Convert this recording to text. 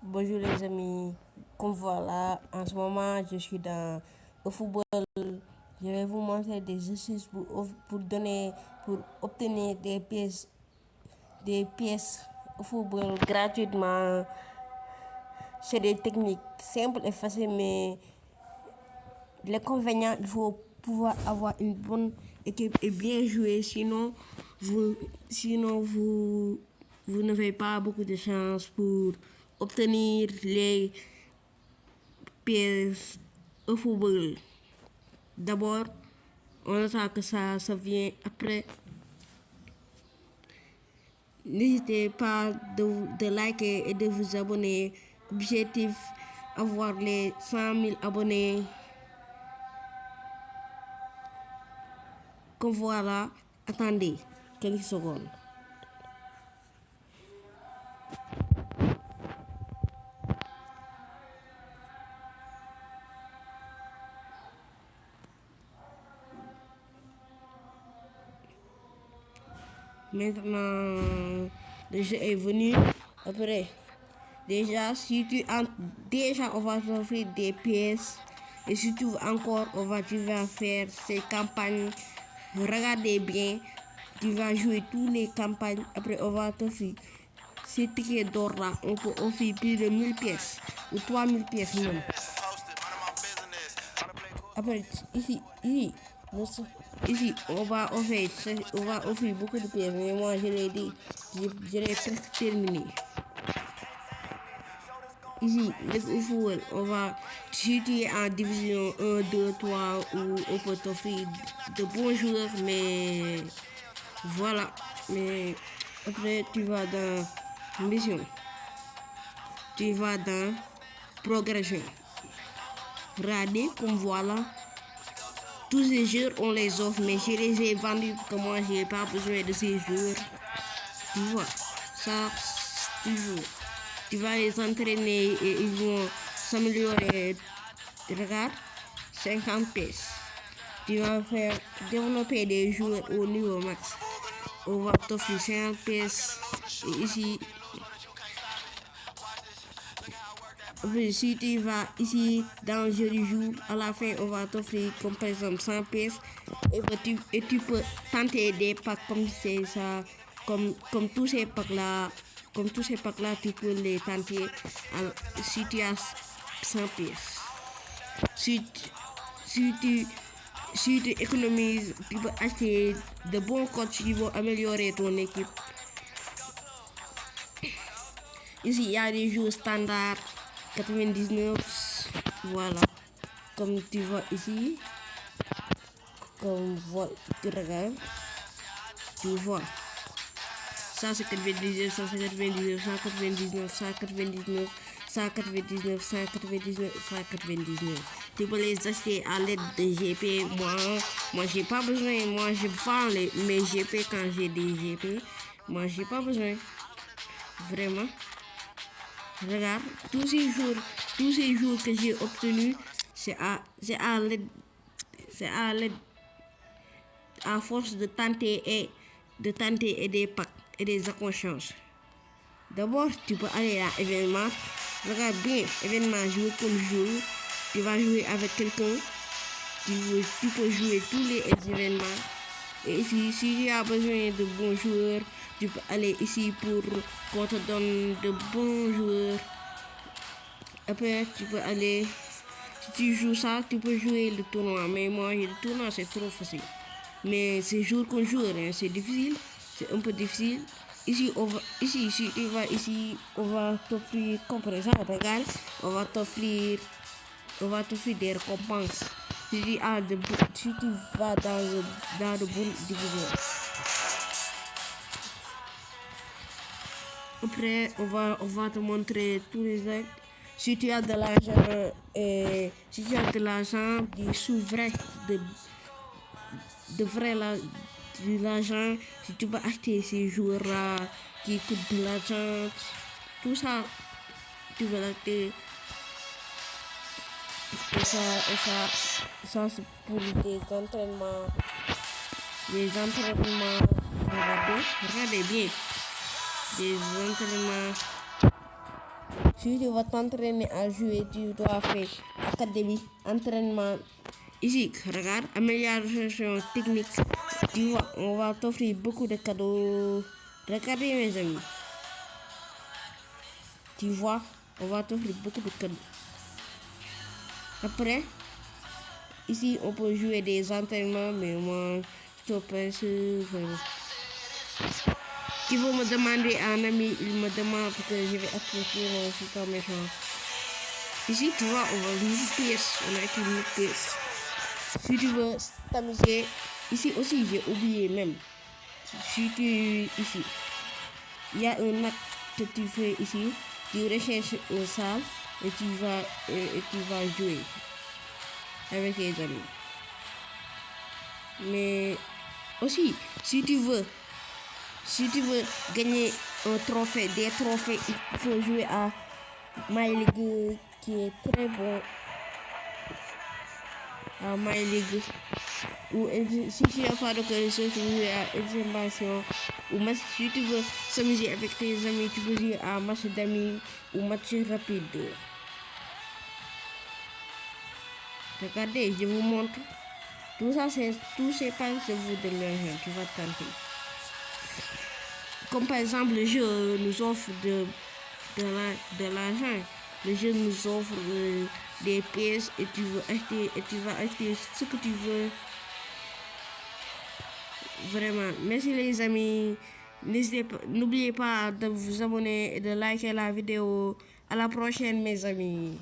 Bonjour les amis, comme voilà, en ce moment je suis dans le football. Je vais vous montrer des exercices pour obtenir des pièces au football gratuitement. C'est des techniques simples et faciles, mais l'inconvénient, il faut pouvoir avoir une bonne équipe et bien jouer, vous, sinon vous n'avez pas beaucoup de chance pour obtenir les pièces au football. D'abord, on attend que ça vient après. N'hésitez pas de liker et de vous abonner. Objectif, avoir les 100 000 abonnés. Comme voilà, attendez quelques secondes. Maintenant, le jeu est venu. Après, déjà, si tu en, déjà, on va t'offrir des pièces. Et si tu veux encore, tu vas faire ces campagnes. Regardez bien, tu vas jouer toutes les campagnes. Après, on va t'offrir ces tickets d'or là. On peut offrir plus de 1000 pièces ou 3000 pièces même. Après, ici, on va offrir beaucoup de pièces, mais moi, je l'ai dit, je l'ai presque terminé. Ici, le football, si tu es en division 1, 2, 3, ou on peut t'offrir de bons joueurs, mais voilà. Mais après, tu vas dans mission, tu vas dans progression. Regardez, comme voilà. Tous ces jours, on les offre, mais je les ai vendus parce que moi, je n'ai pas besoin de ces jours. Tu vois, ça, toujours. Tu vas les entraîner et ils vont s'améliorer. Regarde, 50 pièces. Tu vas faire développer des joueurs au niveau max. On va t'offrir 50 pièces. Et ici, si tu vas ici dans le jeu du jour, à la fin, on va t'offrir comme par exemple 100 pièces. Et tu peux tenter des packs comme c'est ça, comme tous ces packs là. Comme tous ces packs là, tu peux les tenter si tu as 100 pièces. Si, si tu, si tu économises, tu peux acheter de bons coachs qui vont améliorer ton équipe. Ici, il y a des joueurs standards, 99, voilà. Comme tu vois ici, tu regardes, tu vois. Ça c'est 99, ça c'est 99, 199, 199, 199, 199, 199. Tu peux les acheter à l'aide de GP. Moi j'ai pas besoin. Moi je vends mes GP quand j'ai des GP. Moi j'ai pas besoin. Vraiment. Regarde, tous ces jours que j'ai obtenus, c'est à l'aide, à force de tenter et des packs et des accrochages. D'abord, tu peux aller à l'événement. Regarde bien, événement, jouer comme jour. Tu vas jouer avec quelqu'un. Tu peux jouer tous les événements. Et ici, si tu as besoin de bons joueurs, tu peux aller ici pour qu'on te donne de bons joueurs. Après, tu peux aller. Si tu joues ça, tu peux jouer le tournoi. Mais moi, le tournoi, c'est trop facile. Mais c'est jour contre jour, hein, c'est difficile. C'est un peu difficile. Ici, si tu vas ici, on va t'offrir, comme par exemple, regarde, on va t'offrir des récompenses. Si tu vas dans de bonnes divisions. Après, on va te montrer tous les actes. Si tu as de l'argent, si tu as de l'argent, des sous vrais, de vrai de l'argent, si tu vas acheter ces joueurs-là qui coûtent de l'argent, tout ça, tu vas l'acheter. Et ça c'est pour des entraînements. Regardez bien. Des entraînements Si tu vas t'entraîner à jouer, tu dois faire académie, entraînement. Ici, regarde, amélioration technique. Tu vois, on va t'offrir beaucoup de cadeaux. Regardez mes amis. Tu vois, on va t'offrir beaucoup de cadeaux. Après, ici, on peut jouer des entraînements, mais moi, je te pense vraiment. Tu veux me demander à un ami, il me demande que je vais accepter mon super méchant. Ici, tu vois, on va une pièce, on a écrit une pièce. Si tu veux t'amuser, ici aussi, j'ai oublié même. Si tu ici, il y a un acte que tu fais ici, tu recherches une salle et tu vas jouer avec tes amis. Mais aussi, si tu veux gagner un trophée, des trophées, il faut jouer à My League qui est très bon. À My League. Ou si tu n'as pas de connaissance, tu peux jouer à Exclamation. Ou match, si tu veux s'amuser avec tes amis, tu peux jouer à match d'amis ou match rapide. Regardez, je vous montre. Tout ça, c'est tous ces pages, c'est vous de l'argent. Tu vas tenter. Comme par exemple, le jeu nous offre de l'argent. Le jeu nous offre des pièces et tu vas acheter ce que tu veux. Vraiment, merci les amis. N'oubliez pas de vous abonner et de liker la vidéo. À la prochaine, mes amis.